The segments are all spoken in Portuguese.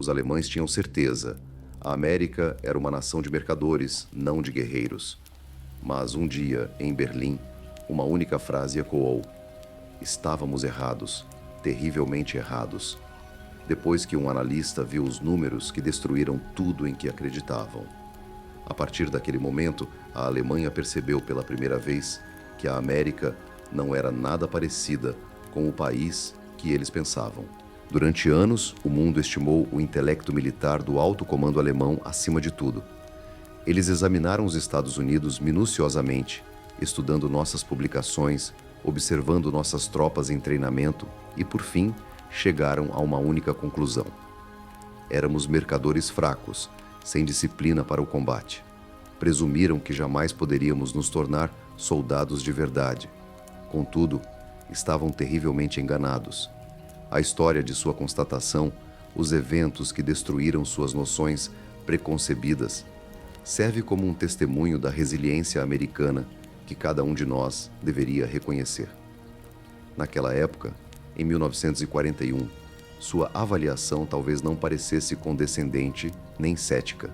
Os alemães tinham certeza. A América era uma nação de mercadores, não de guerreiros. Mas um dia, em Berlim, uma única frase ecoou: estávamos errados, terrivelmente errados. Depois que um analista viu os números que destruíram tudo em que acreditavam. A partir daquele momento, a Alemanha percebeu pela primeira vez que a América não era nada parecida com o país que eles pensavam. Durante anos, o mundo estimou o intelecto militar do alto comando alemão acima de tudo. Eles examinaram os Estados Unidos minuciosamente, estudando nossas publicações, observando nossas tropas em treinamento e, por fim, chegaram a uma única conclusão. Éramos mercadores fracos, sem disciplina para o combate. Presumiram que jamais poderíamos nos tornar soldados de verdade. Contudo, estavam terrivelmente enganados. A história de sua constatação, os eventos que destruíram suas noções preconcebidas, serve como um testemunho da resiliência americana que cada um de nós deveria reconhecer. Naquela época, em 1941, sua avaliação talvez não parecesse condescendente nem cética.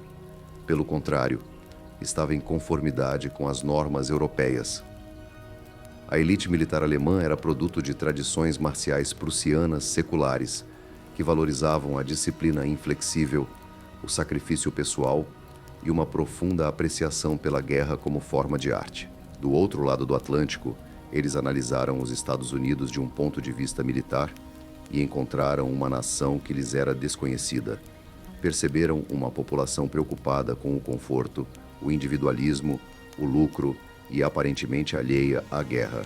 Pelo contrário, estava em conformidade com as normas europeias. A elite militar alemã era produto de tradições marciais prussianas seculares, que valorizavam a disciplina inflexível, o sacrifício pessoal e uma profunda apreciação pela guerra como forma de arte. Do outro lado do Atlântico, eles analisaram os Estados Unidos de um ponto de vista militar e encontraram uma nação que lhes era desconhecida. Perceberam uma população preocupada com o conforto, o individualismo, o lucro e aparentemente alheia à guerra.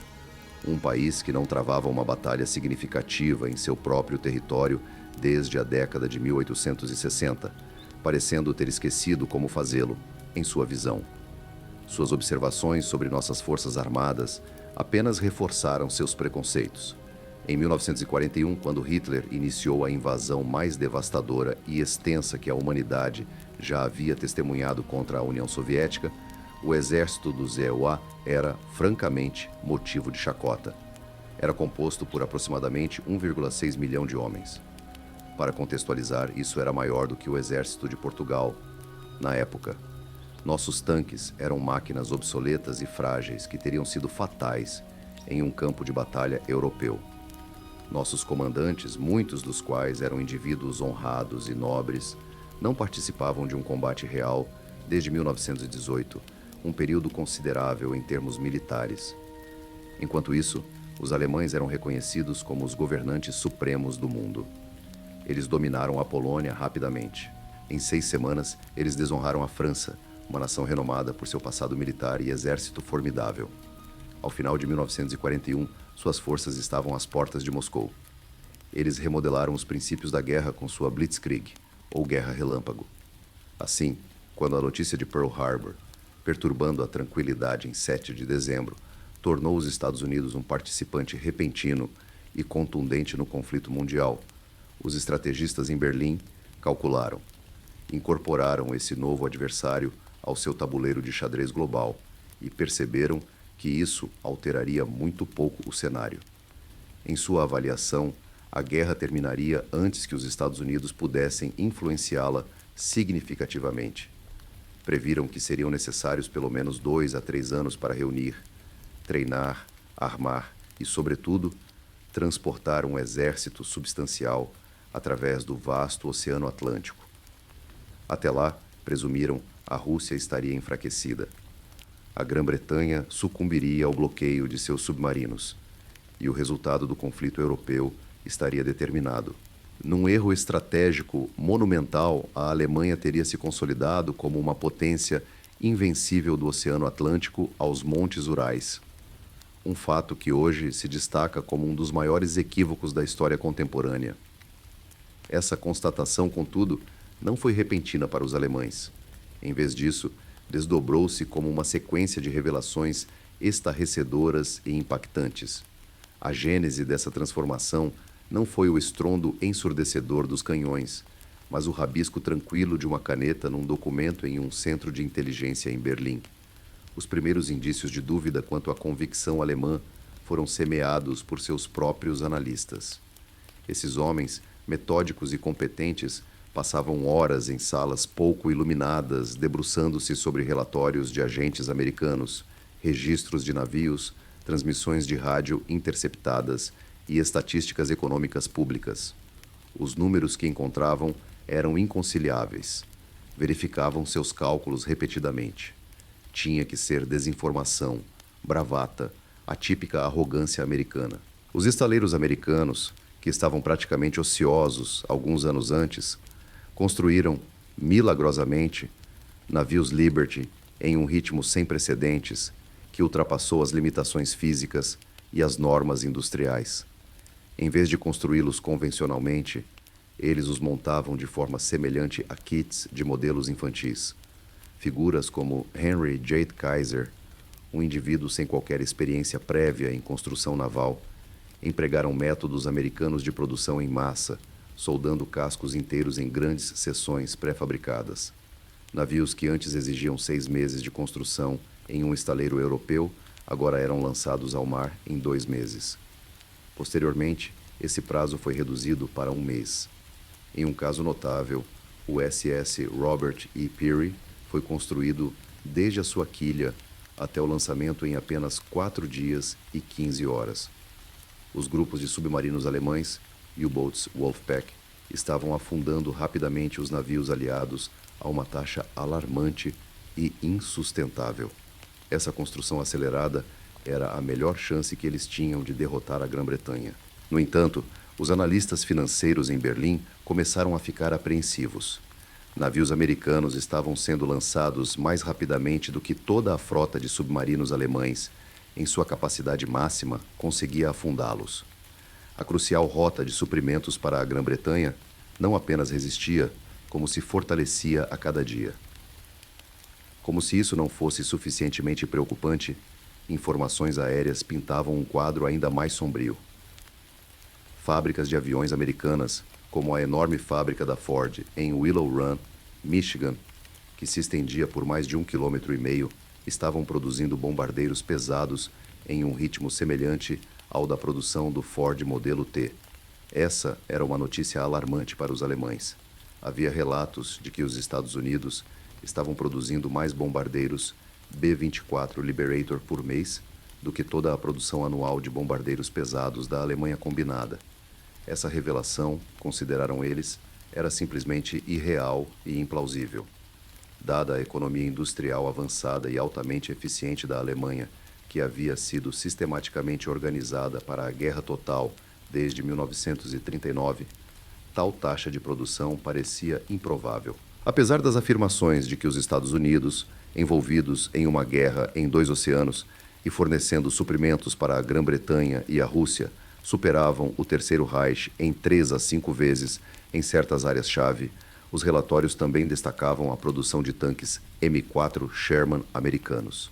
Um país que não travava uma batalha significativa em seu próprio território desde a década de 1860, parecendo ter esquecido como fazê-lo, em sua visão. Suas observações sobre nossas forças armadas apenas reforçaram seus preconceitos. Em 1941, quando Hitler iniciou a invasão mais devastadora e extensa que a humanidade já havia testemunhado contra a União Soviética, o exército do ZEUA era, francamente, motivo de chacota. Era composto por aproximadamente 1,6 milhão de homens. Para contextualizar, isso era maior do que o exército de Portugal, na época. Nossos tanques eram máquinas obsoletas e frágeis que teriam sido fatais em um campo de batalha europeu. Nossos comandantes, muitos dos quais eram indivíduos honrados e nobres, não participavam de um combate real desde 1918, um período considerável em termos militares. Enquanto isso, os alemães eram reconhecidos como os governantes supremos do mundo. Eles dominaram a Polônia rapidamente. Em 6 semanas, eles desonraram a França, uma nação renomada por seu passado militar e exército formidável. Ao final de 1941, suas forças estavam às portas de Moscou. Eles remodelaram os princípios da guerra com sua Blitzkrieg, ou Guerra Relâmpago. Assim, quando a notícia de Pearl Harbor, perturbando a tranquilidade em 7 de dezembro, tornou os Estados Unidos um participante repentino e contundente no conflito mundial, os estrategistas em Berlim calcularam, incorporaram esse novo adversário ao seu tabuleiro de xadrez global e perceberam que isso alteraria muito pouco o cenário. Em sua avaliação, a guerra terminaria antes que os Estados Unidos pudessem influenciá-la significativamente. Previram que seriam necessários pelo menos 2 a 3 anos para reunir, treinar, armar e, sobretudo, transportar um exército substancial através do vasto Oceano Atlântico. Até lá, presumiram, a Rússia estaria enfraquecida. A Grã-Bretanha sucumbiria ao bloqueio de seus submarinos, e o resultado do conflito europeu estaria determinado. Num erro estratégico monumental, a Alemanha teria se consolidado como uma potência invencível do Oceano Atlântico aos Montes Urais. Um fato que hoje se destaca como um dos maiores equívocos da história contemporânea. Essa constatação, contudo, não foi repentina para os alemães. Em vez disso, desdobrou-se como uma sequência de revelações estarrecedoras e impactantes. A gênese dessa transformação não foi o estrondo ensurdecedor dos canhões, mas o rabisco tranquilo de uma caneta num documento em um centro de inteligência em Berlim. Os primeiros indícios de dúvida quanto à convicção alemã foram semeados por seus próprios analistas. Esses homens, metódicos e competentes, Passavam horas em salas pouco iluminadas, debruçando-se sobre relatórios de agentes americanos, registros de navios, transmissões de rádio interceptadas e estatísticas econômicas públicas. Os números que encontravam eram inconciliáveis. Verificavam seus cálculos repetidamente. Tinha que ser desinformação, bravata, a típica arrogância americana. Os estaleiros americanos, que estavam praticamente ociosos alguns anos antes, construíram, milagrosamente, navios Liberty em um ritmo sem precedentes que ultrapassou as limitações físicas e as normas industriais. Em vez de construí-los convencionalmente, eles os montavam de forma semelhante a kits de modelos infantis. Figuras como Henry J. Kaiser, um indivíduo sem qualquer experiência prévia em construção naval, empregaram métodos americanos de produção em massa, soldando cascos inteiros em grandes seções pré-fabricadas. Navios que antes exigiam 6 meses de construção em um estaleiro europeu, agora eram lançados ao mar em 2 meses. Posteriormente, esse prazo foi reduzido para 1 mês. Em um caso notável, o SS Robert E. Peary foi construído desde a sua quilha até o lançamento em apenas 4 dias e 15 horas. Os grupos de submarinos alemães, U-Boats Wolfpack, estavam afundando rapidamente os navios aliados a uma taxa alarmante e insustentável. Essa construção acelerada era a melhor chance que eles tinham de derrotar a Grã-Bretanha. No entanto, os analistas financeiros em Berlim começaram a ficar apreensivos. Navios americanos estavam sendo lançados mais rapidamente do que toda a frota de submarinos alemães, em sua capacidade máxima, conseguia afundá-los. A crucial rota de suprimentos para a Grã-Bretanha não apenas resistia, como se fortalecia a cada dia. Como se isso não fosse suficientemente preocupante, informações aéreas pintavam um quadro ainda mais sombrio. Fábricas de aviões americanas, como a enorme fábrica da Ford em Willow Run, Michigan, que se estendia por mais de 1,5 km, estavam produzindo bombardeiros pesados em um ritmo semelhante ao da produção do Ford modelo T. Essa era uma notícia alarmante para os alemães. Havia relatos de que os Estados Unidos estavam produzindo mais bombardeiros B-24 Liberator por mês do que toda a produção anual de bombardeiros pesados da Alemanha combinada. Essa revelação, consideraram eles, era simplesmente irreal e implausível. Dada a economia industrial avançada e altamente eficiente da Alemanha, que havia sido sistematicamente organizada para a guerra total desde 1939, tal taxa de produção parecia improvável. Apesar das afirmações de que os Estados Unidos, envolvidos em uma guerra em 2 oceanos e fornecendo suprimentos para a Grã-Bretanha e a Rússia, superavam o Terceiro Reich em 3 a 5 vezes em certas áreas-chave, os relatórios também destacavam a produção de tanques M4 Sherman americanos.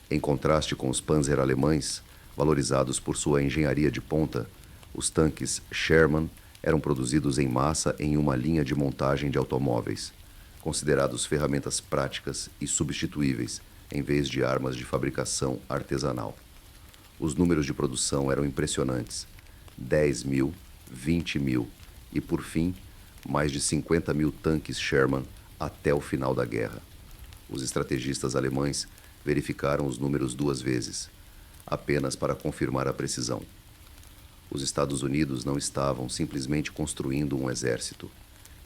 Em contraste com os Panzer alemães, valorizados por sua engenharia de ponta, os tanques Sherman eram produzidos em massa em uma linha de montagem de automóveis, considerados ferramentas práticas e substituíveis, em vez de armas de fabricação artesanal. Os números de produção eram impressionantes: 10 mil, 20 mil e, por fim, mais de 50 mil tanques Sherman até o final da guerra. Os estrategistas alemães verificaram os números 2 vezes, apenas para confirmar a precisão. Os Estados Unidos não estavam simplesmente construindo um exército.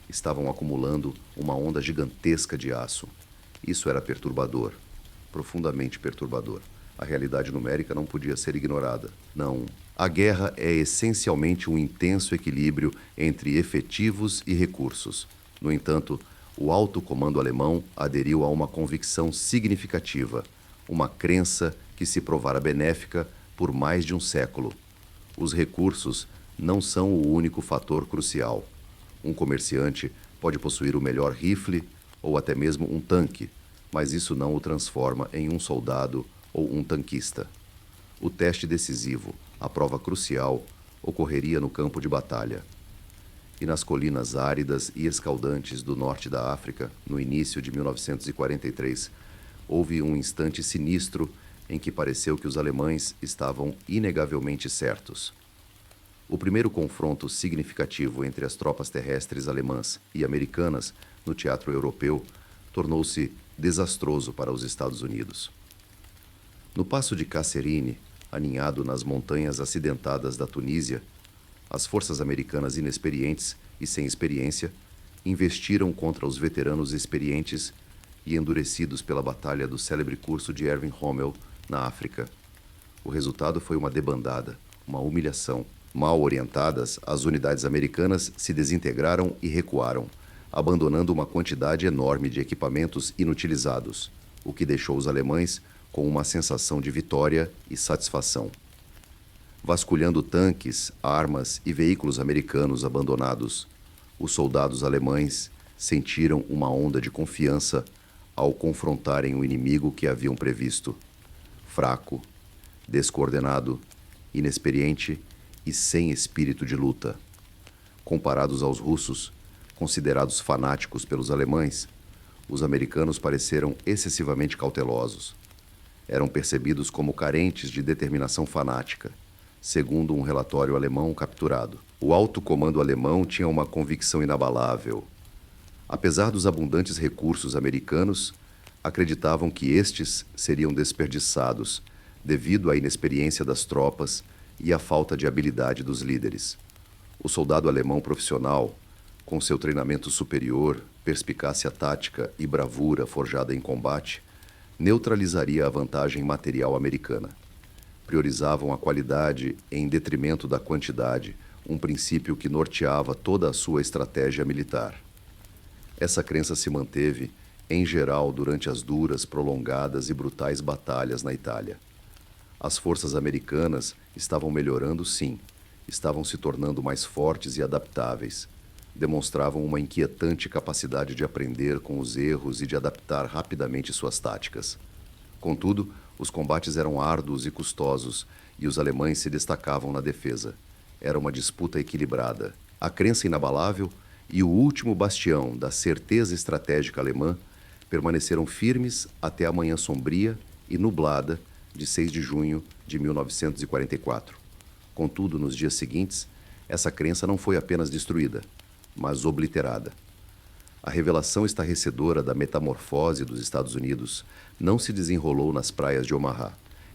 Estavam acumulando uma onda gigantesca de aço. Isso era perturbador, profundamente perturbador. A realidade numérica não podia ser ignorada. Não. A guerra é essencialmente um intenso equilíbrio entre efetivos e recursos. No entanto, o alto comando alemão aderiu a uma convicção significativa, uma crença que se provara benéfica por mais de um século. Os recursos não são o único fator crucial. Um comerciante pode possuir o melhor rifle ou até mesmo um tanque, mas isso não o transforma em um soldado ou um tanquista. O teste decisivo, a prova crucial, ocorreria no campo de batalha. E nas colinas áridas e escaldantes do norte da África, no início de 1943, houve um instante sinistro em que pareceu que os alemães estavam inegavelmente certos. O primeiro confronto significativo entre as tropas terrestres alemãs e americanas no teatro europeu tornou-se desastroso para os Estados Unidos. No passo de Kasserine, aninhado nas montanhas acidentadas da Tunísia, as forças americanas inexperientes e sem experiência investiram contra os veteranos experientes e endurecidos pela batalha do célebre curso de Erwin Rommel na África. O resultado foi uma debandada, uma humilhação. Mal orientadas, as unidades americanas se desintegraram e recuaram, abandonando uma quantidade enorme de equipamentos inutilizados, o que deixou os alemães com uma sensação de vitória e satisfação. Vasculhando tanques, armas e veículos americanos abandonados, os soldados alemães sentiram uma onda de confiança ao confrontarem o inimigo que haviam previsto. Fraco, descoordenado, inexperiente e sem espírito de luta. Comparados aos russos, considerados fanáticos pelos alemães, os americanos pareceram excessivamente cautelosos. Eram percebidos como carentes de determinação fanática, segundo um relatório alemão capturado. O alto comando alemão tinha uma convicção inabalável. Apesar dos abundantes recursos americanos, acreditavam que estes seriam desperdiçados devido à inexperiência das tropas e à falta de habilidade dos líderes. O soldado alemão profissional, com seu treinamento superior, perspicácia tática e bravura forjada em combate, neutralizaria a vantagem material americana. Priorizavam a qualidade em detrimento da quantidade, um princípio que norteava toda a sua estratégia militar. Essa crença se manteve, em geral, durante as duras, prolongadas e brutais batalhas na Itália. As forças americanas estavam melhorando, sim, estavam se tornando mais fortes e adaptáveis. Demonstravam uma inquietante capacidade de aprender com os erros e de adaptar rapidamente suas táticas. Contudo, os combates eram árduos e custosos e os alemães se destacavam na defesa. Era uma disputa equilibrada. A crença inabalável e o último bastião da certeza estratégica alemã permaneceram firmes até a manhã sombria e nublada de 6 de junho de 1944. Contudo, nos dias seguintes, essa crença não foi apenas destruída, mas obliterada. A revelação estarrecedora da metamorfose dos Estados Unidos não se desenrolou nas praias de Omaha,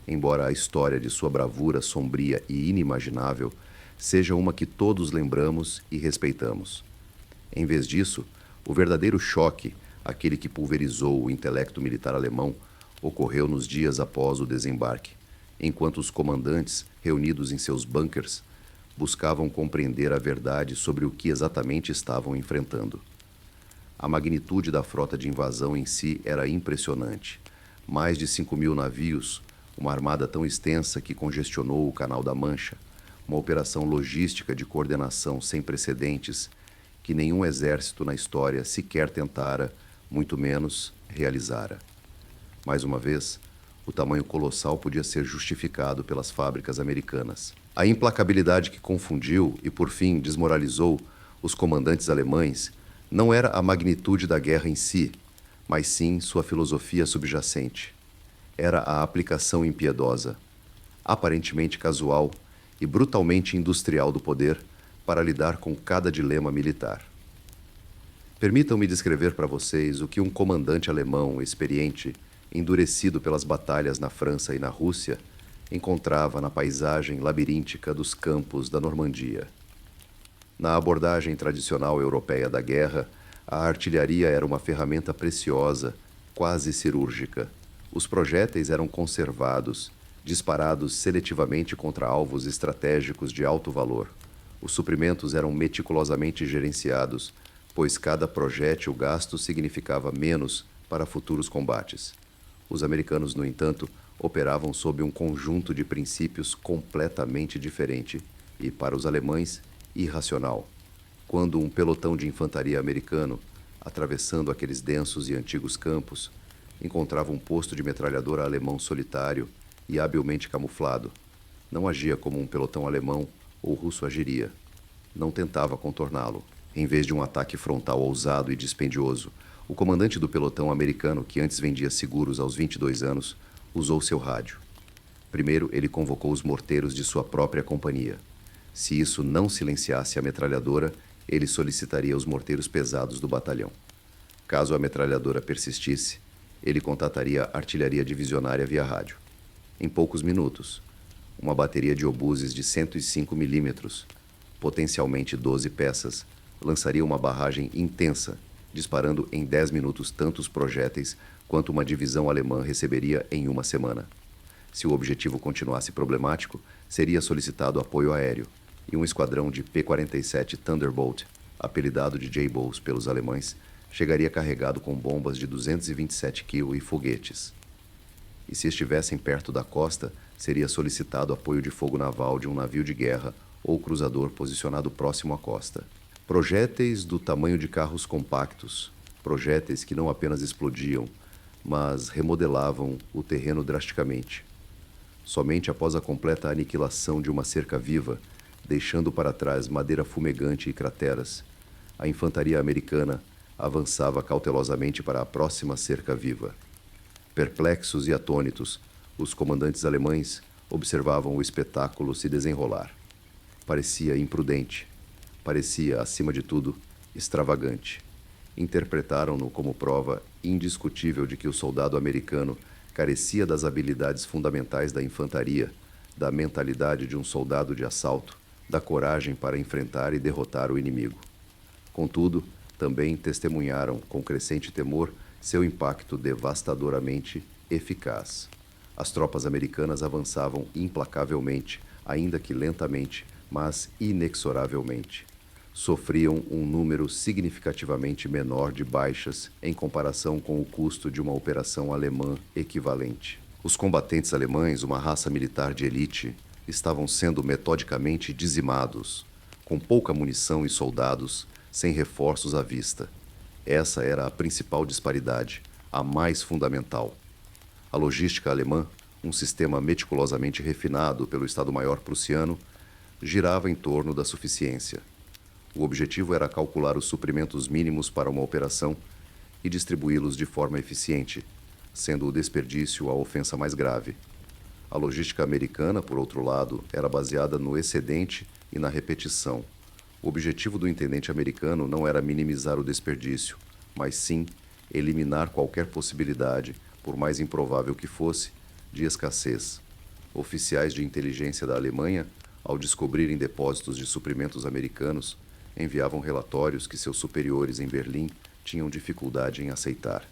embora a história de sua bravura sombria e inimaginável seja uma que todos lembramos e respeitamos. Em vez disso, o verdadeiro choque, aquele que pulverizou o intelecto militar alemão, ocorreu nos dias após o desembarque, enquanto os comandantes, reunidos em seus bunkers, buscavam compreender a verdade sobre o que exatamente estavam enfrentando. A magnitude da frota de invasão em si era impressionante. Mais de 5.000 navios, uma armada tão extensa que congestionou o Canal da Mancha, uma operação logística de coordenação sem precedentes que nenhum exército na história sequer tentara, muito menos realizara. Mais uma vez, o tamanho colossal podia ser justificado pelas fábricas americanas. A implacabilidade que confundiu e, por fim, desmoralizou os comandantes alemães não era a magnitude da guerra em si, mas sim sua filosofia subjacente. Era a aplicação impiedosa, aparentemente casual e brutalmente industrial do poder para lidar com cada dilema militar. Permitam-me descrever para vocês o que um comandante alemão experiente, endurecido pelas batalhas na França e na Rússia, encontrava na paisagem labiríntica dos campos da Normandia. Na abordagem tradicional europeia da guerra, a artilharia era uma ferramenta preciosa, quase cirúrgica. Os projéteis eram conservados, disparados seletivamente contra alvos estratégicos de alto valor. Os suprimentos eram meticulosamente gerenciados, pois cada projétil gasto significava menos para futuros combates. Os americanos, no entanto, operavam sob um conjunto de princípios completamente diferente e, para os alemães, irracional. Quando um pelotão de infantaria americano, atravessando aqueles densos e antigos campos, encontrava um posto de metralhadora alemão solitário e habilmente camuflado, não agia como um pelotão alemão ou russo agiria. Não tentava contorná-lo. Em vez de um ataque frontal ousado e dispendioso, o comandante do pelotão americano, que antes vendia seguros aos 22 anos, usou seu rádio. Primeiro, ele convocou os morteiros de sua própria companhia. Se isso não silenciasse a metralhadora, ele solicitaria os morteiros pesados do batalhão. Caso a metralhadora persistisse, ele contataria a artilharia divisionária via rádio. Em poucos minutos, uma bateria de obuses de 105 milímetros, potencialmente 12 peças, lançaria uma barragem intensa, disparando em 10 minutos tantos projéteis quanto uma divisão alemã receberia em uma semana. Se o objetivo continuasse problemático, seria solicitado apoio aéreo, e um esquadrão de P-47 Thunderbolt, apelidado de J-Balls pelos alemães, chegaria carregado com bombas de 227 kg e foguetes. E se estivessem perto da costa, seria solicitado apoio de fogo naval de um navio de guerra ou cruzador posicionado próximo à costa. Projéteis do tamanho de carros compactos, projéteis que não apenas explodiam, mas remodelavam o terreno drasticamente. Somente após a completa aniquilação de uma cerca viva, deixando para trás madeira fumegante e crateras, a infantaria americana avançava cautelosamente para a próxima cerca viva. Perplexos e atônitos, os comandantes alemães observavam o espetáculo se desenrolar. Parecia imprudente, parecia, acima de tudo, extravagante. Interpretaram-no como prova indiscutível de que o soldado americano carecia das habilidades fundamentais da infantaria, da mentalidade de um soldado de assalto, da coragem para enfrentar e derrotar o inimigo. Contudo, também testemunharam com crescente temor seu impacto devastadoramente eficaz. As tropas americanas avançavam implacavelmente, ainda que lentamente, mas inexoravelmente. Sofriam um número significativamente menor de baixas em comparação com o custo de uma operação alemã equivalente. Os combatentes alemães, uma raça militar de elite, estavam sendo metodicamente dizimados, com pouca munição e soldados, sem reforços à vista. Essa era a principal disparidade, a mais fundamental. A logística alemã, um sistema meticulosamente refinado pelo Estado-Maior prussiano, girava em torno da suficiência. O objetivo era calcular os suprimentos mínimos para uma operação e distribuí-los de forma eficiente, sendo o desperdício a ofensa mais grave. A logística americana, por outro lado, era baseada no excedente e na repetição. O objetivo do intendente americano não era minimizar o desperdício, mas sim eliminar qualquer possibilidade, por mais improvável que fosse, de escassez. Oficiais de inteligência da Alemanha, ao descobrirem depósitos de suprimentos americanos, enviavam relatórios que seus superiores em Berlim tinham dificuldade em aceitar.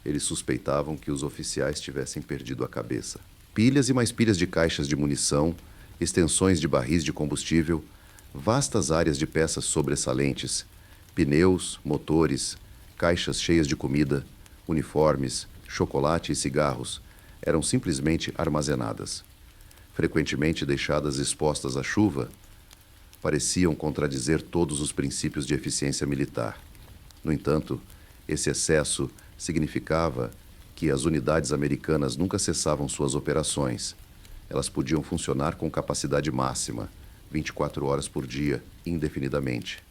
Eles suspeitavam que os oficiais tivessem perdido a cabeça. Pilhas e mais pilhas de caixas de munição, extensões de barris de combustível, vastas áreas de peças sobressalentes, pneus, motores, caixas cheias de comida, uniformes, chocolate e cigarros eram simplesmente armazenadas. Frequentemente deixadas expostas à chuva, pareciam contradizer todos os princípios de eficiência militar. No entanto, esse excesso significava que as unidades americanas nunca cessavam suas operações. Elas podiam funcionar com capacidade máxima, 24 horas por dia, indefinidamente.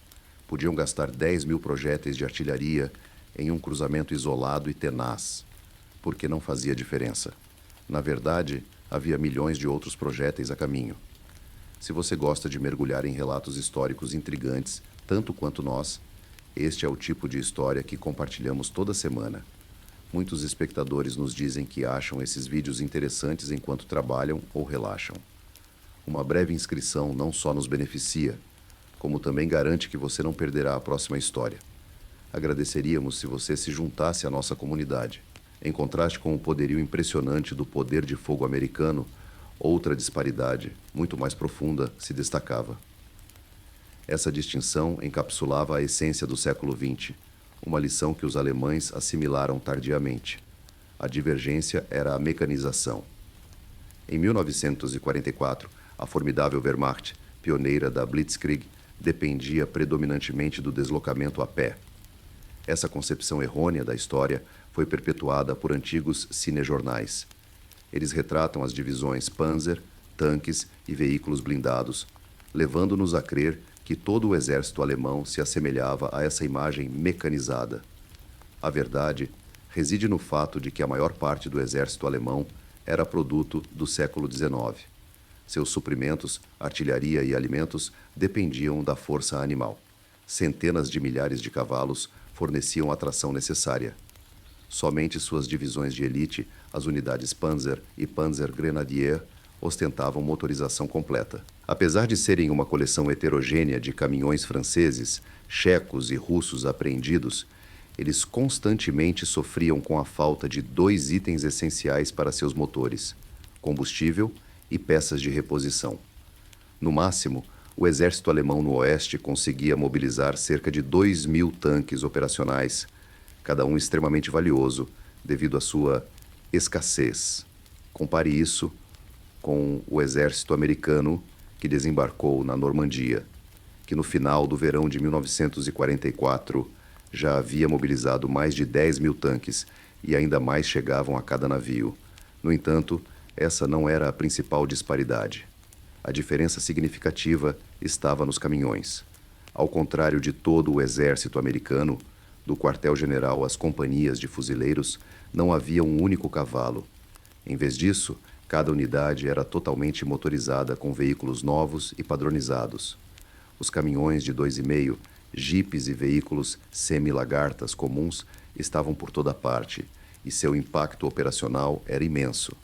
Podiam gastar 10.000 projéteis de artilharia em um cruzamento isolado e tenaz, porque não fazia diferença. Na verdade, havia milhões de outros projéteis a caminho. Se você gosta de mergulhar em relatos históricos intrigantes, tanto quanto nós, este é o tipo de história que compartilhamos toda semana. Muitos espectadores nos dizem que acham esses vídeos interessantes enquanto trabalham ou relaxam. Uma breve inscrição não só nos beneficia, como também garante que você não perderá a próxima história. Agradeceríamos se você se juntasse à nossa comunidade. Em contraste com o poderio impressionante do poder de fogo americano, outra disparidade, muito mais profunda, se destacava. Essa distinção encapsulava a essência do século XX, uma lição que os alemães assimilaram tardiamente. A divergência era a mecanização. Em 1944, a formidável Wehrmacht, pioneira da Blitzkrieg, dependia predominantemente do deslocamento a pé. Essa concepção errônea da história foi perpetuada por antigos cinejornais. Eles retratam as divisões Panzer, tanques e veículos blindados, levando-nos a crer que todo o exército alemão se assemelhava a essa imagem mecanizada. A verdade reside no fato de que a maior parte do exército alemão era produto do século XIX. Seus suprimentos, artilharia e alimentos dependiam da força animal. Centenas de milhares de cavalos forneciam a tração necessária. Somente suas divisões de elite, as unidades Panzer e Panzergrenadier, ostentavam motorização completa. Apesar de serem uma coleção heterogênea de caminhões franceses, checos e russos apreendidos, eles constantemente sofriam com a falta de dois itens essenciais para seus motores: combustível e peças de reposição. No máximo, o exército alemão no oeste conseguia mobilizar cerca de 2.000 tanques operacionais, cada um extremamente valioso devido à sua escassez. Compare isso com o exército americano que desembarcou na Normandia, que no final do verão de 1944 já havia mobilizado mais de 10.000 tanques e ainda mais chegavam a cada navio. No entanto, essa não era a principal disparidade. A diferença significativa estava nos caminhões. Ao contrário de todo o exército americano, do quartel-general às companhias de fuzileiros, não havia um único cavalo. Em vez disso, cada unidade era totalmente motorizada com veículos novos e padronizados. Os caminhões de 2,5, jipes e veículos semi-lagartas comuns estavam por toda parte, e seu impacto operacional era imenso.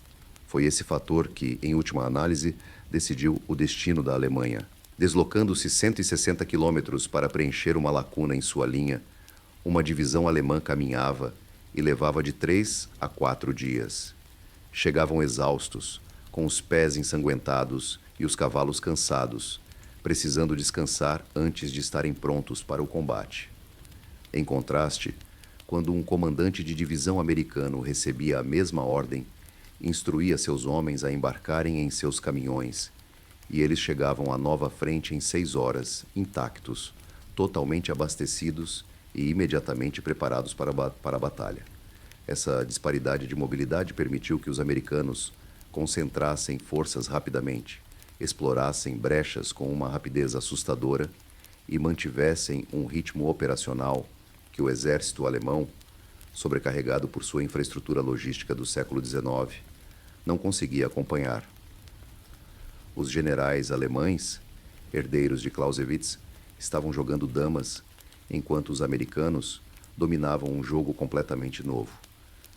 Foi esse fator que, em última análise, decidiu o destino da Alemanha. Deslocando-se 160 quilômetros para preencher uma lacuna em sua linha, uma divisão alemã caminhava e levava de 3 a 4 dias. Chegavam exaustos, com os pés ensanguentados e os cavalos cansados, precisando descansar antes de estarem prontos para o combate. Em contraste, quando um comandante de divisão americano recebia a mesma ordem, instruía seus homens a embarcarem em seus caminhões, e eles chegavam à nova frente em 6 horas, intactos, totalmente abastecidos e imediatamente preparados para a batalha. Essa disparidade de mobilidade permitiu que os americanos concentrassem forças rapidamente, explorassem brechas com uma rapidez assustadora e mantivessem um ritmo operacional que o exército alemão, sobrecarregado por sua infraestrutura logística do século XIX, não conseguia acompanhar. Os generais alemães, herdeiros de Clausewitz, estavam jogando damas, enquanto os americanos dominavam um jogo completamente novo,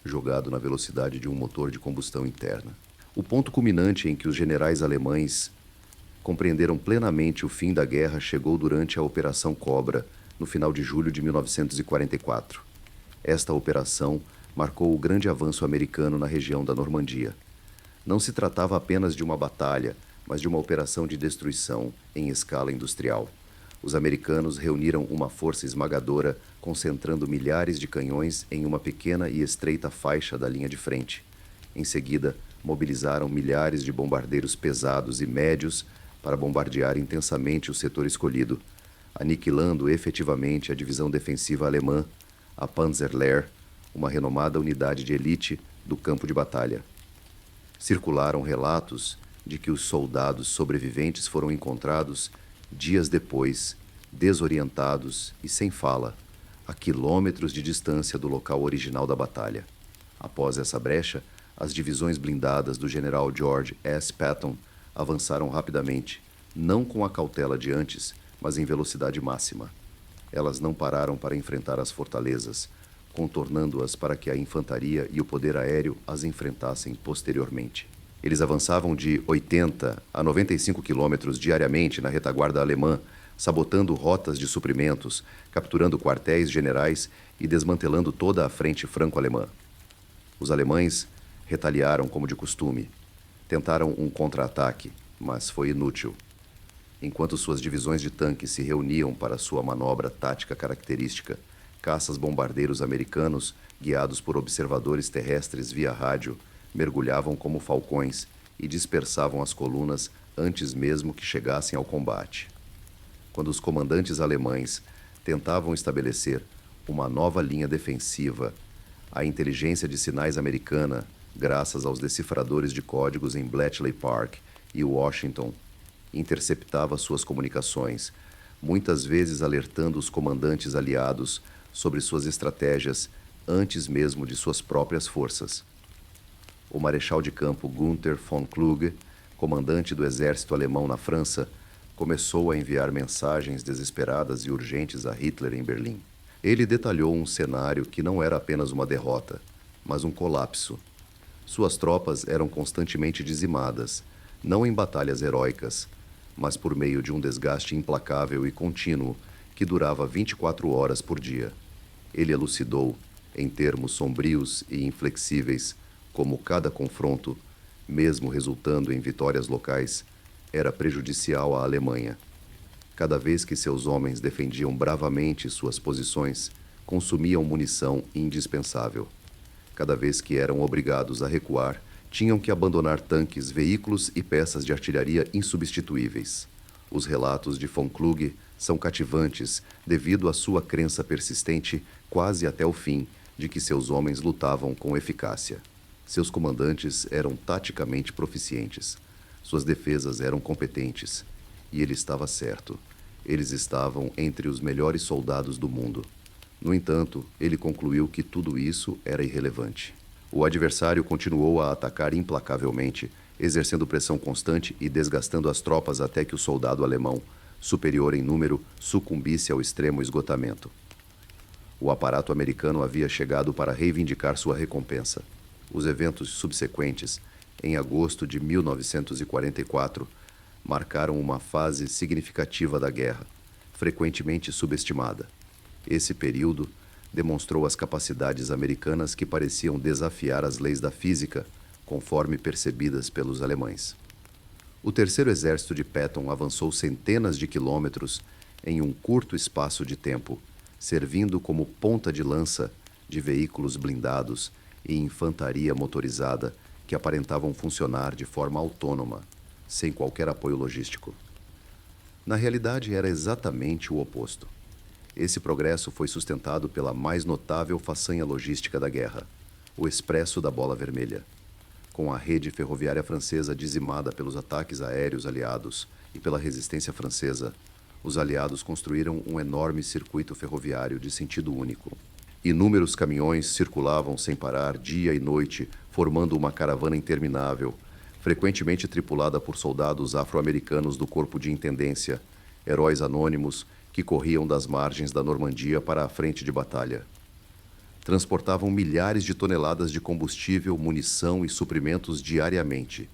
jogado na velocidade de um motor de combustão interna. O ponto culminante em que os generais alemães compreenderam plenamente o fim da guerra chegou durante a Operação Cobra, no final de julho de 1944. Esta operação marcou o grande avanço americano na região da Normandia. Não se tratava apenas de uma batalha, mas de uma operação de destruição em escala industrial. Os americanos reuniram uma força esmagadora, concentrando milhares de canhões em uma pequena e estreita faixa da linha de frente. Em seguida, mobilizaram milhares de bombardeiros pesados e médios para bombardear intensamente o setor escolhido, aniquilando efetivamente a divisão defensiva alemã, a Panzerlehr, uma renomada unidade de elite do campo de batalha. Circularam relatos de que os soldados sobreviventes foram encontrados dias depois, desorientados e sem fala, a quilômetros de distância do local original da batalha. Após essa brecha, as divisões blindadas do general George S. Patton avançaram rapidamente, não com a cautela de antes, mas em velocidade máxima. Elas não pararam para enfrentar as fortalezas, contornando-as para que a infantaria e o poder aéreo as enfrentassem posteriormente. Eles avançavam de 80 a 95 quilômetros diariamente na retaguarda alemã, sabotando rotas de suprimentos, capturando quartéis generais e desmantelando toda a frente franco-alemã. Os alemães retaliaram como de costume. Tentaram um contra-ataque, mas foi inútil. Enquanto suas divisões de tanques se reuniam para sua manobra tática característica, caças-bombardeiros americanos, guiados por observadores terrestres via rádio, mergulhavam como falcões e dispersavam as colunas antes mesmo que chegassem ao combate. Quando os comandantes alemães tentavam estabelecer uma nova linha defensiva, a inteligência de sinais americana, graças aos decifradores de códigos em Bletchley Park e Washington, interceptava suas comunicações, muitas vezes alertando os comandantes aliados sobre suas estratégias antes mesmo de suas próprias forças. O marechal de campo Gunther von Kluge, comandante do exército alemão na França, começou a enviar mensagens desesperadas e urgentes a Hitler em Berlim. Ele detalhou um cenário que não era apenas uma derrota, mas um colapso. Suas tropas eram constantemente dizimadas, não em batalhas heróicas, mas por meio de um desgaste implacável e contínuo que durava 24 horas por dia. Ele elucidou, em termos sombrios e inflexíveis, como cada confronto, mesmo resultando em vitórias locais, era prejudicial à Alemanha. Cada vez que seus homens defendiam bravamente suas posições, consumiam munição indispensável. Cada vez que eram obrigados a recuar, tinham que abandonar tanques, veículos e peças de artilharia insubstituíveis. Os relatos de von Kluge são cativantes devido à sua crença persistente, quase até o fim, de que seus homens lutavam com eficácia. Seus comandantes eram taticamente proficientes. Suas defesas eram competentes. E ele estava certo. Eles estavam entre os melhores soldados do mundo. No entanto, ele concluiu que tudo isso era irrelevante. O adversário continuou a atacar implacavelmente, exercendo pressão constante e desgastando as tropas até que o soldado alemão, superior em número, sucumbisse ao extremo esgotamento. O aparato americano havia chegado para reivindicar sua recompensa. Os eventos subsequentes, em agosto de 1944, marcaram uma fase significativa da guerra, frequentemente subestimada. Esse período demonstrou as capacidades americanas que pareciam desafiar as leis da física, conforme percebidas pelos alemães. O terceiro exército de Patton avançou centenas de quilômetros em um curto espaço de tempo, servindo como ponta de lança de veículos blindados e infantaria motorizada que aparentavam funcionar de forma autônoma, sem qualquer apoio logístico. Na realidade, era exatamente o oposto. Esse progresso foi sustentado pela mais notável façanha logística da guerra, o Expresso da Bola Vermelha. Com a rede ferroviária francesa dizimada pelos ataques aéreos aliados e pela resistência francesa, os aliados construíram um enorme circuito ferroviário de sentido único. Inúmeros caminhões circulavam sem parar dia e noite, formando uma caravana interminável, frequentemente tripulada por soldados afro-americanos do Corpo de Intendência, heróis anônimos que corriam das margens da Normandia para a frente de batalha. Transportavam milhares de toneladas de combustível, munição e suprimentos diariamente,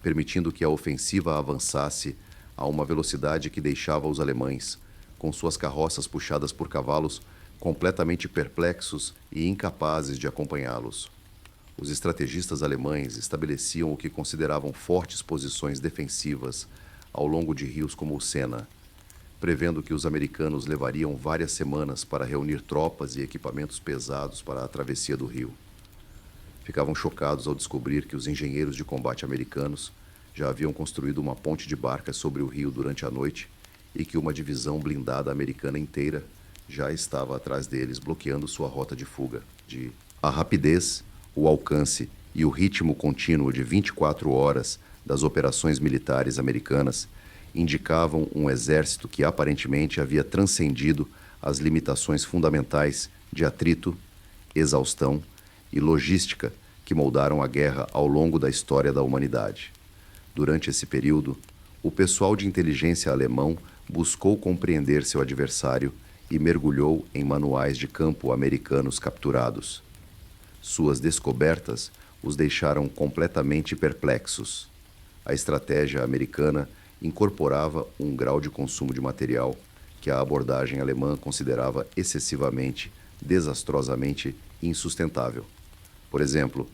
permitindo que a ofensiva avançasse a uma velocidade que deixava os alemães, com suas carroças puxadas por cavalos, completamente perplexos e incapazes de acompanhá-los. Os estrategistas alemães estabeleciam o que consideravam fortes posições defensivas ao longo de rios como o Sena, prevendo que os americanos levariam várias semanas para reunir tropas e equipamentos pesados para a travessia do rio. Ficavam chocados ao descobrir que os engenheiros de combate americanos já haviam construído uma ponte de barcas sobre o rio durante a noite e que uma divisão blindada americana inteira já estava atrás deles, bloqueando sua rota de fuga. A rapidez, o alcance e o ritmo contínuo de 24 horas das operações militares americanas indicavam um exército que aparentemente havia transcendido as limitações fundamentais de atrito, exaustão e logística que moldaram a guerra ao longo da história da humanidade. Durante esse período, o pessoal de inteligência alemão buscou compreender seu adversário e mergulhou em manuais de campo americanos capturados. Suas descobertas os deixaram completamente perplexos. A estratégia americana incorporava um grau de consumo de material que a abordagem alemã considerava excessivamente, desastrosamente insustentável. Por exemplo,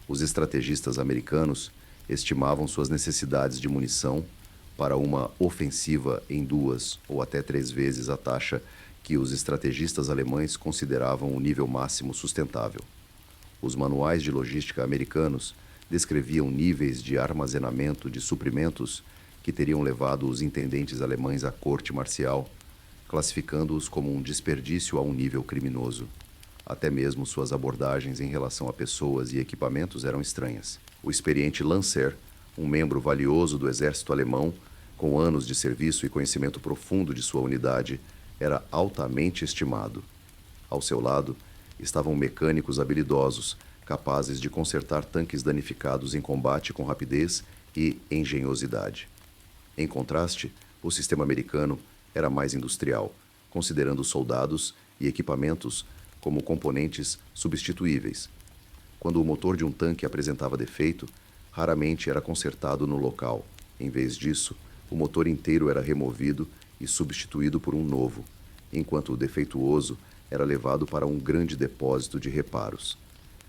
os estrategistas americanos estimavam suas necessidades de munição para uma ofensiva em 2 ou até 3 vezes a taxa que os estrategistas alemães consideravam o nível máximo sustentável. Os manuais de logística americanos descreviam níveis de armazenamento de suprimentos que teriam levado os intendentes alemães à corte marcial, classificando-os como um desperdício a um nível criminoso. Até mesmo suas abordagens em relação a pessoas e equipamentos eram estranhas. O experiente Lancer, um membro valioso do exército alemão, com anos de serviço e conhecimento profundo de sua unidade, era altamente estimado. Ao seu lado, estavam mecânicos habilidosos, capazes de consertar tanques danificados em combate com rapidez e engenhosidade. Em contraste, o sistema americano era mais industrial, considerando soldados e equipamentos como componentes substituíveis. Quando o motor de um tanque apresentava defeito, raramente era consertado no local. Em vez disso, o motor inteiro era removido e substituído por um novo, enquanto o defeituoso era levado para um grande depósito de reparos.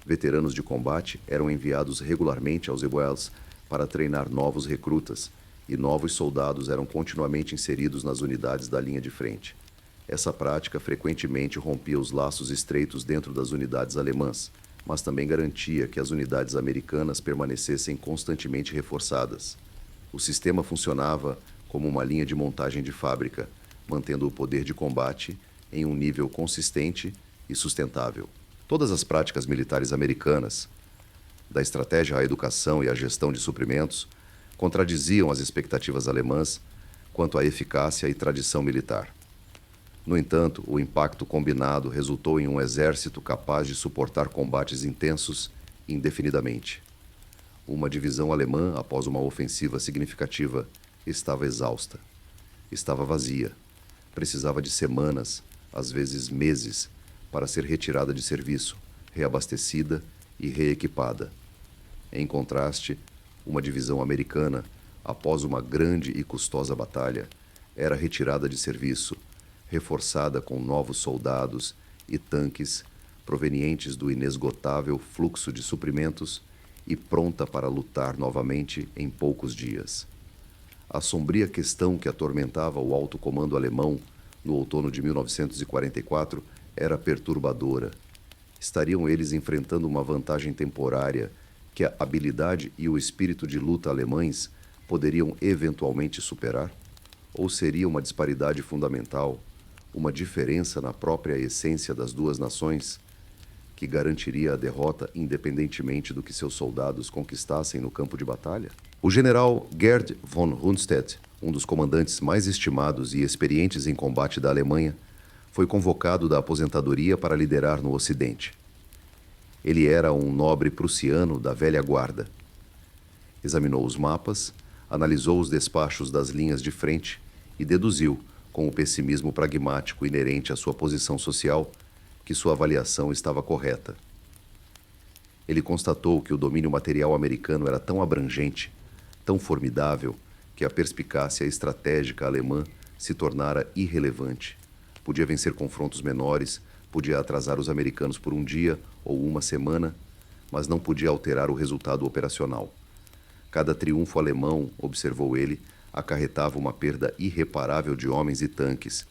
Veteranos de combate eram enviados regularmente aos Ewells para treinar novos recrutas, e novos soldados eram continuamente inseridos nas unidades da linha de frente. Essa prática frequentemente rompia os laços estreitos dentro das unidades alemãs, mas também garantia que as unidades americanas permanecessem constantemente reforçadas. O sistema funcionava como uma linha de montagem de fábrica, mantendo o poder de combate em um nível consistente e sustentável. Todas as práticas militares americanas, da estratégia à educação e à gestão de suprimentos, contradiziam as expectativas alemãs quanto à eficácia e tradição militar. No entanto, o impacto combinado resultou em um exército capaz de suportar combates intensos indefinidamente. Uma divisão alemã, após uma ofensiva significativa, estava exausta. Estava vazia. Precisava de semanas, às vezes meses, para ser retirada de serviço, reabastecida e reequipada. Em contraste, uma divisão americana, após uma grande e custosa batalha, era retirada de serviço, reforçada com novos soldados e tanques provenientes do inesgotável fluxo de suprimentos e pronta para lutar novamente em poucos dias. A sombria questão que atormentava o alto comando alemão no outono de 1944 era perturbadora. Estariam eles enfrentando uma vantagem temporária que a habilidade e o espírito de luta alemães poderiam eventualmente superar? Ou seria uma disparidade fundamental, uma diferença na própria essência das duas nações, que garantiria a derrota independentemente do que seus soldados conquistassem no campo de batalha? O general Gerd von Rundstedt, um dos comandantes mais estimados e experientes em combate da Alemanha, foi convocado da aposentadoria para liderar no Ocidente. Ele era um nobre prussiano da velha guarda. Examinou os mapas, analisou os despachos das linhas de frente e deduziu, com o pessimismo pragmático inerente à sua posição social, que sua avaliação estava correta. Ele constatou que o domínio material americano era tão abrangente, tão formidável, que a perspicácia estratégica alemã se tornara irrelevante. Podia vencer confrontos menores, podia atrasar os americanos por um dia ou uma semana, mas não podia alterar o resultado operacional. Cada triunfo alemão, observou ele, acarretava uma perda irreparável de homens e tanques.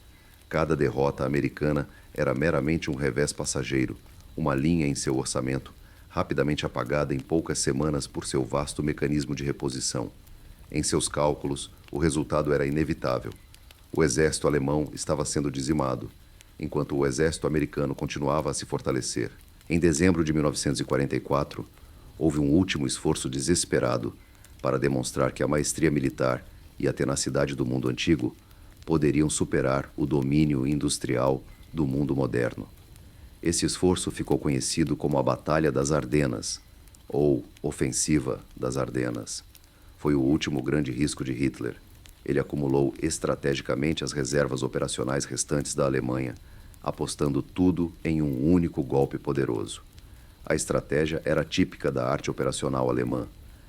Cada derrota americana era meramente um revés passageiro, uma linha em seu orçamento, rapidamente apagada em poucas semanas por seu vasto mecanismo de reposição. Em seus cálculos, o resultado era inevitável. O exército alemão estava sendo dizimado, enquanto o exército americano continuava a se fortalecer. Em dezembro de 1944, houve um último esforço desesperado para demonstrar que a maestria militar e a tenacidade do mundo antigo poderiam superar o domínio industrial do mundo moderno. Esse esforço ficou conhecido como a Batalha das Ardenas, ou Ofensiva das Ardenas. Foi o último grande risco de Hitler. Ele acumulou estrategicamente as reservas operacionais restantes da Alemanha, apostando tudo em um único golpe poderoso. A estratégia era típica da arte operacional alemã: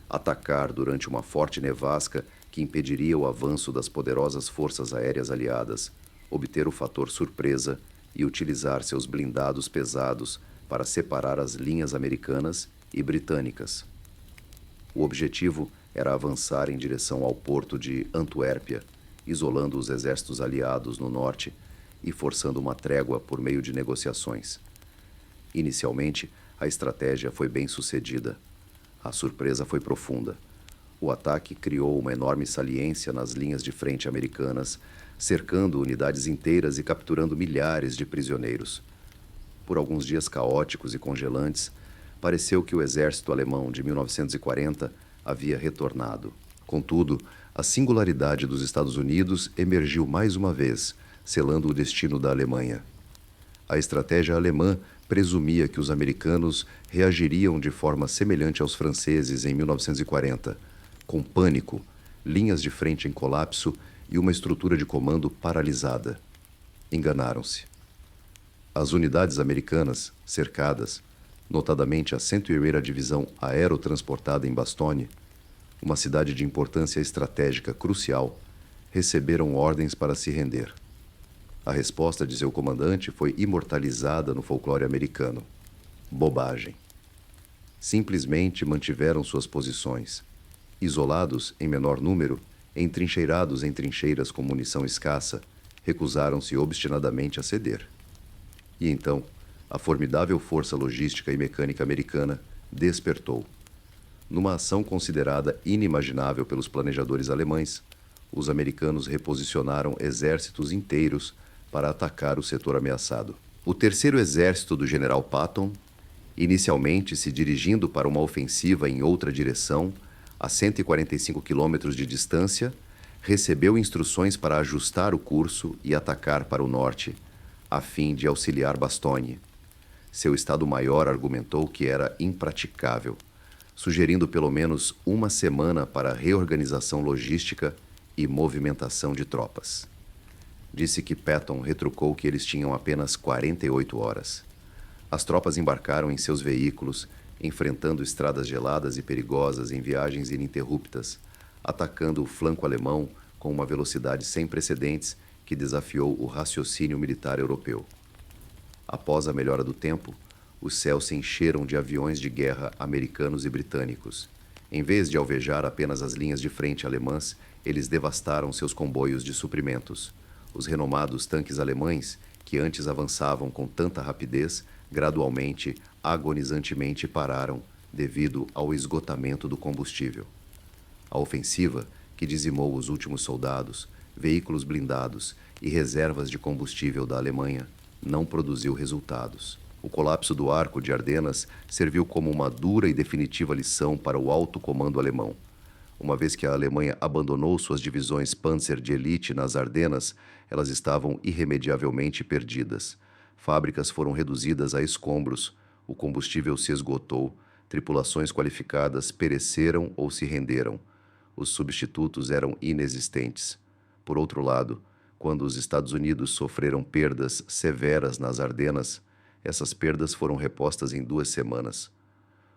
atacar durante uma forte nevasca que impediria o avanço das poderosas forças aéreas aliadas, obter o fator surpresa e utilizar seus blindados pesados para separar as linhas americanas e britânicas. O objetivo era avançar em direção ao porto de Antuérpia, isolando os exércitos aliados no norte e forçando uma trégua por meio de negociações. Inicialmente, a estratégia foi bem sucedida. A surpresa foi profunda. O ataque criou uma enorme saliência nas linhas de frente americanas, cercando unidades inteiras e capturando milhares de prisioneiros. Por alguns dias caóticos e congelantes, pareceu que o exército alemão de 1940 havia retornado. Contudo, a singularidade dos Estados Unidos emergiu mais uma vez, selando o destino da Alemanha. A estratégia alemã presumia que os americanos reagiriam de forma semelhante aos franceses em 1940, com pânico, linhas de frente em colapso e uma estrutura de comando paralisada. Enganaram-se. As unidades americanas, cercadas, notadamente a 101ª Divisão Aerotransportada em Bastogne, uma cidade de importância estratégica crucial, receberam ordens para se render. A resposta de seu comandante foi imortalizada no folclore americano. Bobagem. Simplesmente mantiveram suas posições, isolados em menor número, entrincheirados em trincheiras com munição escassa, recusaram-se obstinadamente a ceder. E então, a formidável força logística e mecânica americana despertou. Numa ação considerada inimaginável pelos planejadores alemães, os americanos reposicionaram exércitos inteiros para atacar o setor ameaçado. O terceiro exército do general Patton, inicialmente se dirigindo para uma ofensiva em outra direção, a 145 quilômetros de distância, recebeu instruções para ajustar o curso e atacar para o norte, a fim de auxiliar Bastogne. Seu Estado-Maior argumentou que era impraticável, sugerindo pelo menos uma semana para reorganização logística e movimentação de tropas. Disse que Patton retrucou que eles tinham apenas 48 horas. As tropas embarcaram em seus veículos, enfrentando estradas geladas e perigosas em viagens ininterruptas, atacando o flanco alemão com uma velocidade sem precedentes que desafiou o raciocínio militar europeu. Após a melhora do tempo, os céus se encheram de aviões de guerra americanos e britânicos. Em vez de alvejar apenas as linhas de frente alemãs, eles devastaram seus comboios de suprimentos. Os renomados tanques alemães, que antes avançavam com tanta rapidez, gradualmente, agonizantemente pararam devido ao esgotamento do combustível. A ofensiva, que dizimou os últimos soldados, veículos blindados e reservas de combustível da Alemanha, não produziu resultados. O colapso do Arco de Ardenas serviu como uma dura e definitiva lição para o alto comando alemão. Uma vez que a Alemanha abandonou suas divisões Panzer de elite nas Ardenas, elas estavam irremediavelmente perdidas. Fábricas foram reduzidas a escombros, o combustível se esgotou, tripulações qualificadas pereceram ou se renderam. Os substitutos eram inexistentes. Por outro lado, quando os Estados Unidos sofreram perdas severas nas Ardenas, essas perdas foram repostas em 2 semanas.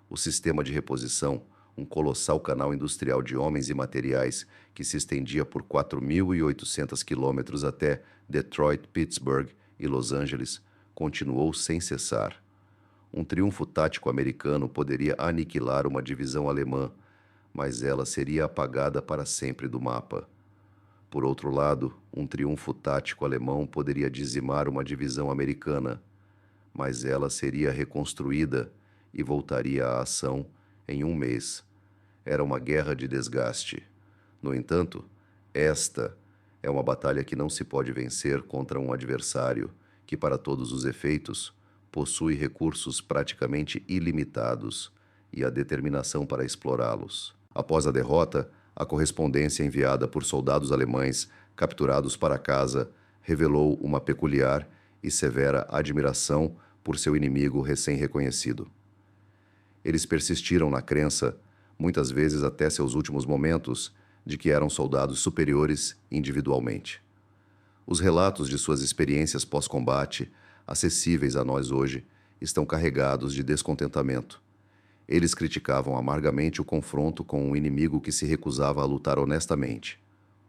O sistema de reposição, um colossal canal industrial de homens e materiais que se estendia por 4.800 quilômetros até Detroit, Pittsburgh e Los Angeles, continuou sem cessar. Um triunfo tático americano poderia aniquilar uma divisão alemã, mas ela seria apagada para sempre do mapa. Por outro lado, um triunfo tático alemão poderia dizimar uma divisão americana, mas ela seria reconstruída e voltaria à ação em 1 mês. Era uma guerra de desgaste. No entanto, esta é uma batalha que não se pode vencer contra um adversário que, para todos os efeitos, possui recursos praticamente ilimitados e a determinação para explorá-los. Após a derrota, a correspondência enviada por soldados alemães capturados para casa revelou uma peculiar e severa admiração por seu inimigo recém-reconhecido. Eles persistiram na crença, muitas vezes até seus últimos momentos, de que eram soldados superiores individualmente. Os relatos de suas experiências pós-combate, acessíveis a nós hoje, estão carregados de descontentamento. Eles criticavam amargamente o confronto com um inimigo que se recusava a lutar honestamente,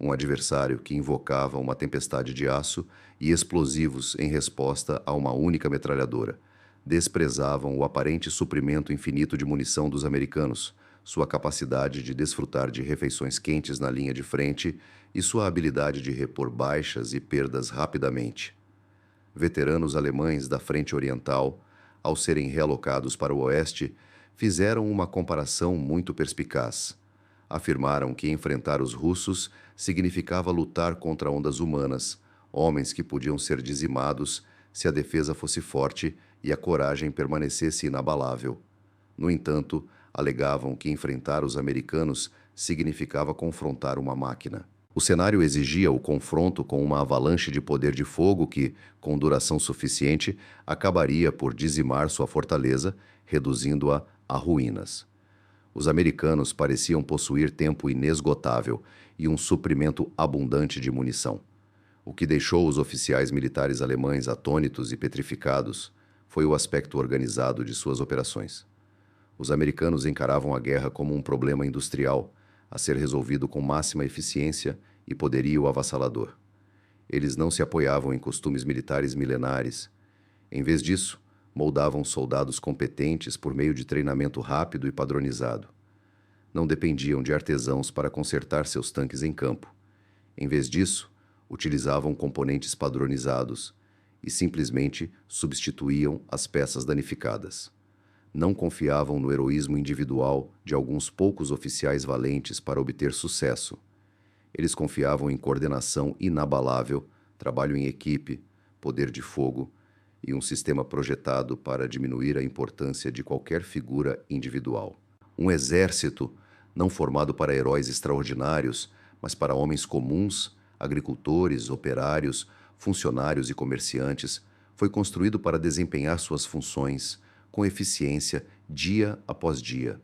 um adversário que invocava uma tempestade de aço e explosivos em resposta a uma única metralhadora. Desprezavam o aparente suprimento infinito de munição dos americanos, sua capacidade de desfrutar de refeições quentes na linha de frente e sua habilidade de repor baixas e perdas rapidamente. Veteranos alemães da Frente Oriental, ao serem realocados para o Oeste, fizeram uma comparação muito perspicaz. Afirmaram que enfrentar os russos significava lutar contra ondas humanas, homens que podiam ser dizimados se a defesa fosse forte e a coragem permanecesse inabalável. No entanto, alegavam que enfrentar os americanos significava confrontar uma máquina. O cenário exigia o confronto com uma avalanche de poder de fogo que, com duração suficiente, acabaria por dizimar sua fortaleza, reduzindo-a a ruínas. Os americanos pareciam possuir tempo inesgotável e um suprimento abundante de munição. O que deixou os oficiais militares alemães atônitos e petrificados foi o aspecto organizado de suas operações. Os americanos encaravam a guerra como um problema industrial, a ser resolvido com máxima eficiência e poderio avassalador. Eles não se apoiavam em costumes militares milenares. Em vez disso, moldavam soldados competentes por meio de treinamento rápido e padronizado. Não dependiam de artesãos para consertar seus tanques em campo. Em vez disso, utilizavam componentes padronizados e simplesmente substituíam as peças danificadas. Não confiavam no heroísmo individual de alguns poucos oficiais valentes para obter sucesso. Eles confiavam em coordenação inabalável, trabalho em equipe, poder de fogo e um sistema projetado para diminuir a importância de qualquer figura individual. Um exército não formado para heróis extraordinários, mas para homens comuns, agricultores, operários, funcionários e comerciantes, foi construído para desempenhar suas funções com eficiência dia após dia.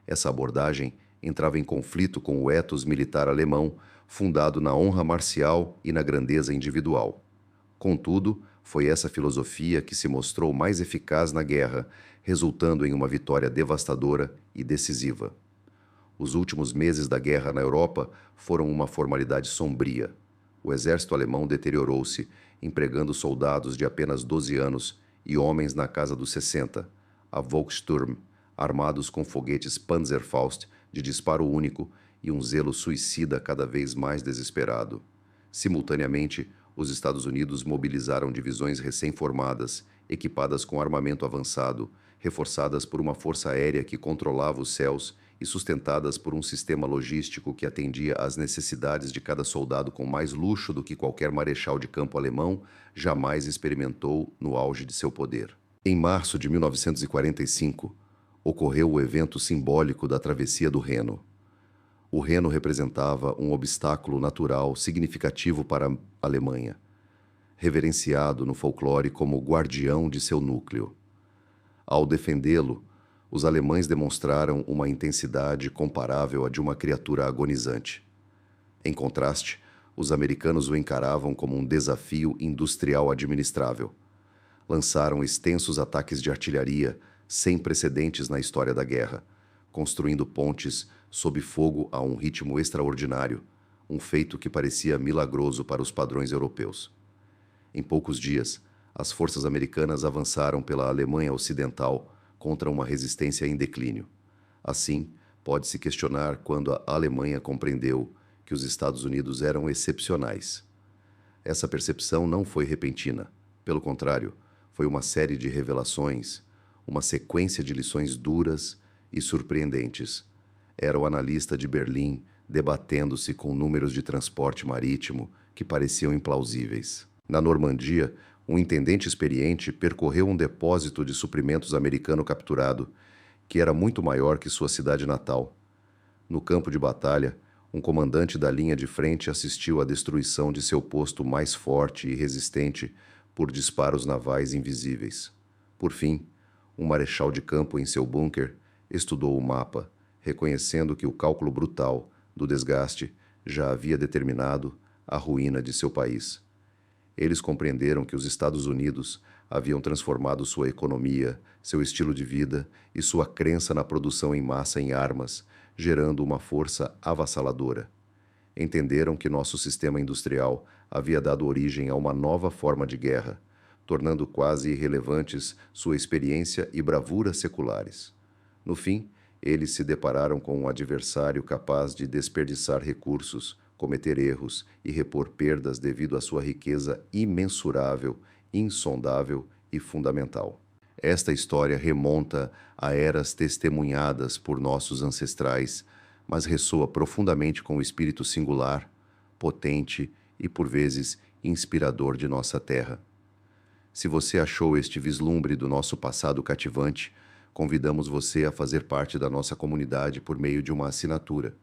Essa abordagem entrava em conflito com o ethos militar alemão, fundado na honra marcial e na grandeza individual. Contudo, foi essa filosofia que se mostrou mais eficaz na guerra, resultando em uma vitória devastadora e decisiva. Os últimos meses da guerra na Europa foram uma formalidade sombria. O exército alemão deteriorou-se, empregando soldados de apenas 12 anos e homens na casa dos 60, a Volkssturm, armados com foguetes Panzerfaust de disparo único e um zelo suicida cada vez mais desesperado. Simultaneamente, os Estados Unidos mobilizaram divisões recém-formadas, equipadas com armamento avançado, reforçadas por uma força aérea que controlava os céus e sustentadas por um sistema logístico que atendia às necessidades de cada soldado com mais luxo do que qualquer marechal de campo alemão jamais experimentou no auge de seu poder. Em março de 1945, ocorreu o evento simbólico da travessia do Reno. O Reno representava um obstáculo natural significativo para a Alemanha, reverenciado no folclore como o guardião de seu núcleo. Ao defendê-lo, os alemães demonstraram uma intensidade comparável à de uma criatura agonizante. Em contraste, os americanos o encaravam como um desafio industrial administrável. Lançaram extensos ataques de artilharia sem precedentes na história da guerra, construindo pontes sob fogo a um ritmo extraordinário, um feito que parecia milagroso para os padrões europeus. Em poucos dias, as forças americanas avançaram pela Alemanha Ocidental contra uma resistência em declínio. Assim, pode-se questionar quando a Alemanha compreendeu que os Estados Unidos eram excepcionais. Essa percepção não foi repentina. Pelo contrário, foi uma série de revelações, uma sequência de lições duras e surpreendentes. Era o analista de Berlim debatendo-se com números de transporte marítimo que pareciam implausíveis. Na Normandia, um intendente experiente percorreu um depósito de suprimentos americano capturado, que era muito maior que sua cidade natal. No campo de batalha, um comandante da linha de frente assistiu à destruição de seu posto mais forte e resistente por disparos navais invisíveis. Por fim, um marechal de campo em seu bunker estudou o mapa, reconhecendo que o cálculo brutal do desgaste já havia determinado a ruína de seu país. Eles compreenderam que os Estados Unidos haviam transformado sua economia, seu estilo de vida e sua crença na produção em massa em armas, gerando uma força avassaladora. Entenderam que nosso sistema industrial havia dado origem a uma nova forma de guerra, tornando quase irrelevantes sua experiência e bravura seculares. No fim, eles se depararam com um adversário capaz de desperdiçar recursos, cometer erros e repor perdas devido à sua riqueza imensurável, insondável e fundamental. Esta história remonta a eras testemunhadas por nossos ancestrais, mas ressoa profundamente com o espírito singular, potente e, por vezes, inspirador de nossa terra. Se você achou este vislumbre do nosso passado cativante, convidamos você a fazer parte da nossa comunidade por meio de uma assinatura.